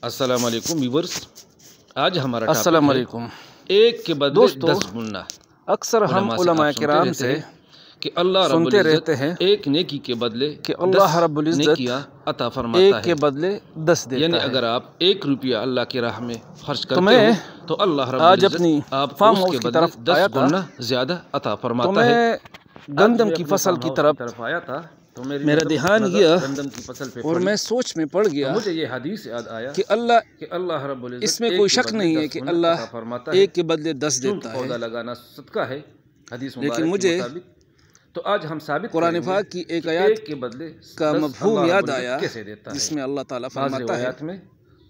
अस्सलाम वालेकुम व्यूअर्स। आज हमारा अस्सलाम टॉपिक वालेकुम है एक के बदले दोस्तों, 10 गुना। अक्सर हम उलमा किराम से कि अल्लाह सुनते रब्बुल रहते हैं इज़्ज़त एक नेकी के बदले कि अल्लाह 10 रब्बुल इज़्ज़त नेकियां अता फरमाता एक है। के बदले 10 देता यानी है। अगर आप 1 रुपया अल्लाह की राह में खर्च तो करते मैं हो तो अल्लाह रब्बुल आज इज़्ज़त अपनी आपको फार्म उसके हाउस की बदले तरफ 10 आया था। गुना ज़्यादा अता तो फरमाता है। मैं गंदम की फसल की तरफ आया था तो मेरा ध्यान गया गंदम की फसल पे और मैं सोच में पड़ गया मुझे ये हदीस याद आया कि अल्लाह रब्बुल इज़्ज़त इसमें एक कोई के शक बदले नहीं है 10 कि गुना अल्लाह अता फरमाता है। एक के बदले 10 चूंकि देता पौधा है, लगाना सदका है हदीस लेकिन मुबारक मुझे के मुताबिक। तो आज हम साबित कुरान करेंगे पाक की एक कि आयत एक के बदले का 10 मफ़हूम अल्लाह याद रब्बुल आया इज़्ज़त कैसे देता है। जिसमें अल्लाह ताला बाज़ फरमाता है रिवायात में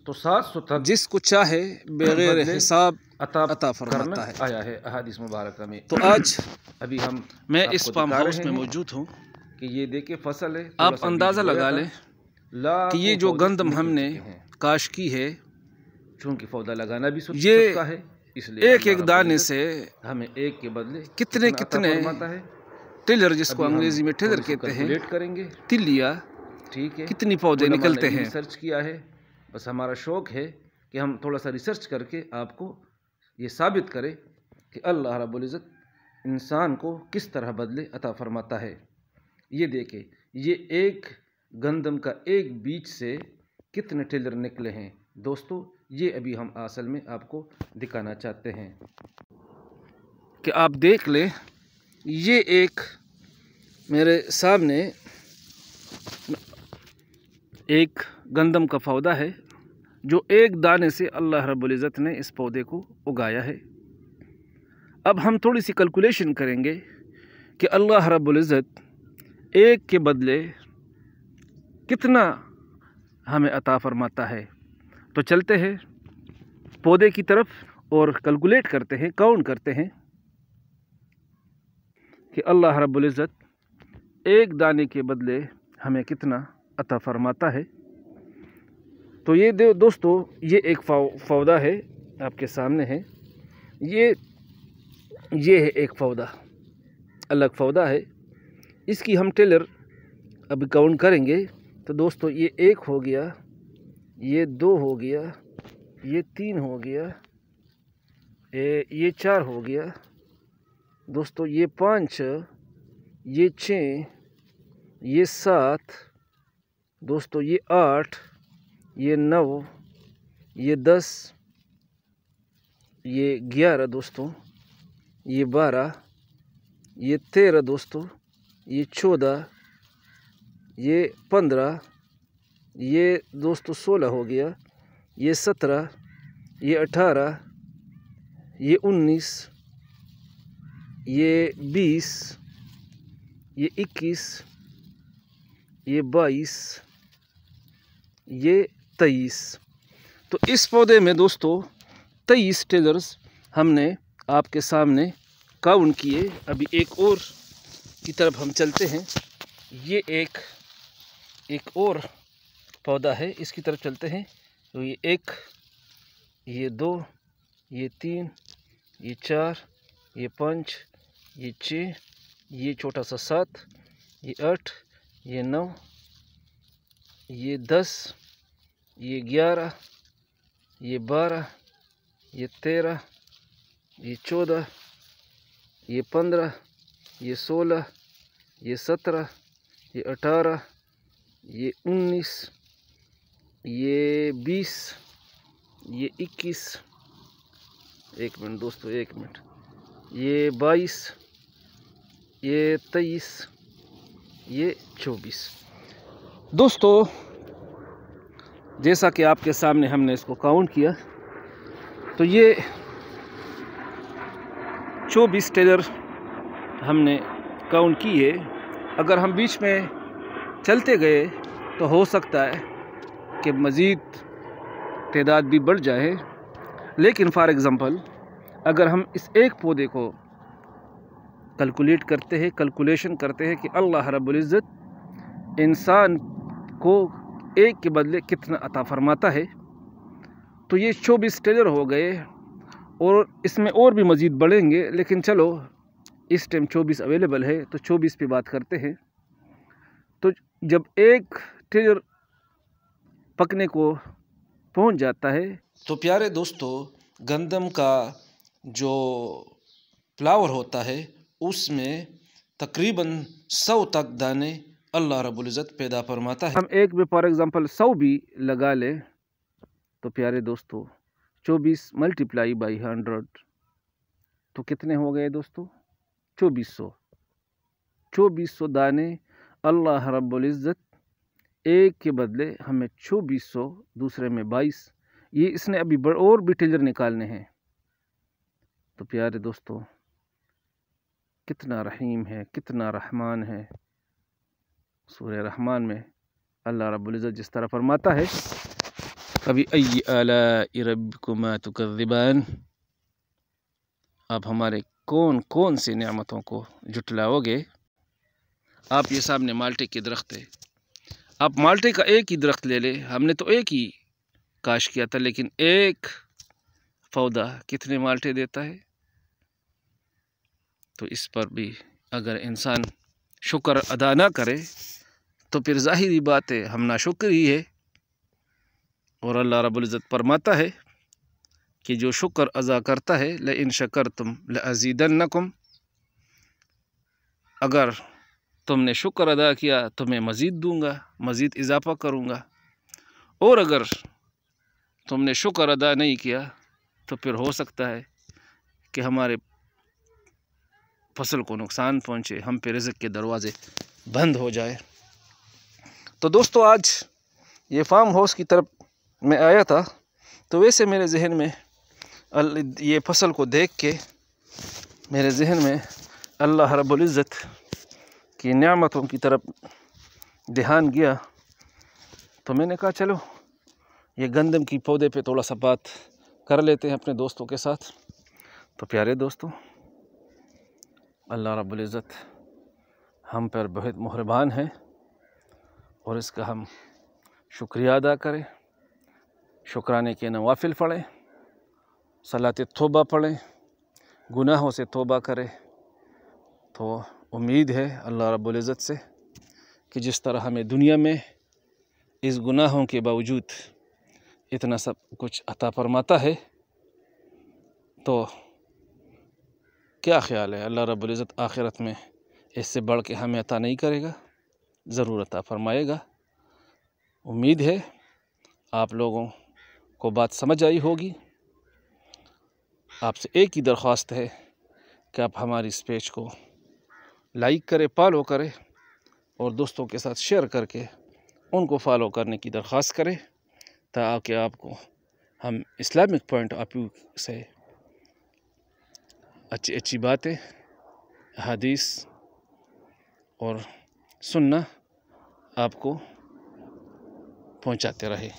तो 700 तक जिसको चाहे बगैर बदले हिसाब अता अता फरमाता है। आया है अहादीस मुबारक में। तो आज अभी हम मैं आपको इस फार्म दिखा हाउस रहे में हैं मौजूद हूँ। कि ये देखिए फसल है। आप अंदाज़ा लगा लें कि ये जो गंदम हमने काश की है, चूंकि पौधा लगाना भी ये सदका है, इसलिए एक एक दाने से हमें एक के बदले कितने कितना अता फरमाता है। टिलर, जिसको अभी हम अंग्रेजी में टिलर थोड़ी सी कहते हैं, कैलकुलेट करेंगे। तिल्लिया, ठीक है, कितनी पौधे उलमा ने निकलते भी हैं। रिसर्च किया है। बस हमारा शौक है कि हम थोड़ा सा रिसर्च करके आपको ये साबित करें कि अल्लाह रब्बुल इज़्ज़त इंसान को किस तरह बदले अता फरमाता है। ये देखें, ये एक गंदम का एक बीज से कितने टिलर निकले हैं। दोस्तों, ये अभी हम असल में आपको दिखाना चाहते हैं कि आप देख लें। ये एक मेरे सामने एक गंदम का पौधा है जो एक दाने से अल्लाह रब्बुल इज़्ज़त ने इस पौधे को उगाया है। अब हम थोड़ी सी कैलकुलेशन करेंगे कि अल्लाह रब्बुल इज़्ज़त एक के बदले कितना हमें अता फरमाता है। तो चलते हैं पौधे की तरफ और कैलकुलेट करते हैं, काउंट करते हैं कि अल्लाह रब्बुल इज़्ज़त एक दाने के बदले हमें कितना अता फरमाता है। तो ये दोस्तों, ये एक पौधा है, आपके सामने है। ये है एक पौधा, अलग पौधा है। इसकी हम टेलर अभी काउंट करेंगे। तो दोस्तों, ये 1 हो गया, ये 2 हो गया, ये 3 हो गया, ये 4 हो गया दोस्तों, ये 5, ये 6, ये 7 दोस्तों, ये 8, ये 9, ये 10, ये 11 दोस्तों, ये 12, ये 13 दोस्तों, ये 14, ये 15, ये दोस्तों 16 हो गया, ये 17, ये 18, ये 19, ये 20, ये 21, ये 22, ये 23। तो इस पौधे में दोस्तों 23 टेलर्स हमने आपके सामने काउंट किए। अभी एक और की तरफ हम चलते हैं। ये एक और पौधा है, इसकी तरफ चलते हैं। तो ये 1, ये 2, ये 3, ये 4, ये 5, ये 6, ये छोटा सा 7, ये 8, ये 9, ये 10, ये 11, ये 12, ये 13, ये 14, ये 15, ये 16, ये 17, ये 18, ये 19, ये 20, ये 21, एक मिनट दोस्तों, एक मिनट, ये 22, ये 23, ये 24। दोस्तों, जैसा कि आपके सामने हमने इसको काउंट किया तो ये 24 टेलर हमने काउंट की है। अगर हम बीच में चलते गए तो हो सकता है कि मज़ीद तादाद भी बढ़ जाए, लेकिन फॉर एग्ज़ाम्पल अगर हम इस एक पौधे को कैलकुलेशन करते हैं कि अल्लाह रब्बुल इज़्ज़त इंसान को एक के बदले कितना अता फरमाता है, तो ये 24 टेलर हो गए और इसमें और भी मज़ीद बढ़ेंगे। लेकिन चलो, इस टाइम 24 अवेलेबल है तो 24 पे बात करते हैं। तो जब एक टेलर पकने को پہنچ جاتا ہے۔ تو پیارے دوستو، گندم کا جو فلاور ہوتا ہے اس میں تقریباً 100 تک دانے اللہ رب العزت پیدا فرماتا ہے۔ ہم ایک بھی فار ایگزامپل 100 بھی لگا لیں تو پیارے دوستو 24 ملٹیپلائی بائی 100 تو کتنے ہو گئے دوستو؟ 2400 دانے اللہ رب العزت ایک کے بدلے ہمیں 2400، دوسرے میں 22، یہ اس نے ابھی اور بھی ٹیلر نکالنے ہیں۔ تو پیارے دوستو کتنا رحیم ہے، کتنا رحمان ہے۔ سورہ رحمان میں اللہ رب العزت جس طرح فرماتا ہے کبھی ای آلاء ربکما تکذبان، آپ ہمارے کون کون سی نعمتوں کو جھٹلاؤ گے؟ آپ یہ سامنے مالٹے کے درخت ہے، آپ مالٹے کا ایک ہی درخت لے لے، ہم نے تو ایک ہی کاشت کیا تھا، لیکن ایک پودا کتنے مالٹے دیتا ہے؟ تو اس پر بھی اگر انسان شکر ادا نہ کرے تو پھر ظاہری بات ہے ہم ناشکر ہی ہے۔ اور اللہ رب العزت فرماتا ہے کہ جو شکر ادا کرتا ہے لئن شکرتم لازیدنکم، اگر تم نے شکر ادا کیا تو میں مزید دوں گا، مزید اضافہ کروں گا، اور اگر تم نے شکر ادا نہیں کیا تو پھر ہو سکتا ہے کہ ہمارے فصل کو نقصان پہنچے، ہم پہ رزق کے دروازے بند ہو جائے۔ تو دوستو آج یہ فارم ہاؤس کی طرف میں آیا تھا تو ویسے میرے ذہن میں یہ فصل کو دیکھ کے میرے ذہن میں اللہ رب العزت کی نعمتوں کی طرف دھیان گیا، تو میں نے کہا چلو یہ گندم کی پودے پہ تھوڑا سا بات کر لیتے ہیں اپنے دوستوں کے ساتھ۔ تو پیارے دوستوں، اللہ رب العزت ہم پر بہت مہربان ہے، اور اس کا ہم شکریہ ادا کریں، شکرانے کے نوافل پڑھیں، صلاۃ توبہ پڑھیں، گناہوں سے توبہ کریں۔ تو امید ہے اللہ رب العزت سے کہ جس طرح ہمیں دنیا میں اس گناہوں کے باوجود اتنا سب کچھ عطا فرماتا ہے، تو کیا خیال ہے اللہ رب العزت آخرت میں اس سے بڑھ کے ہمیں عطا نہیں کرے گا؟ ضرور عطا فرمائے گا۔ امید ہے آپ لوگوں کو بات سمجھ آئی ہوگی۔ آپ سے ایک ہی درخواست ہے کہ آپ ہماری اس پیج کو لائک کریں، فالو کریں، اور دوستوں کے ساتھ شیئر کر کے ان کو فالو کرنے کی درخواست کریں، تاکہ آپ کو ہم اسلامک پوائنٹ آف ویو سے اچھی اچھی باتیں، حدیث اور سننا آپ کو پہنچاتے رہے۔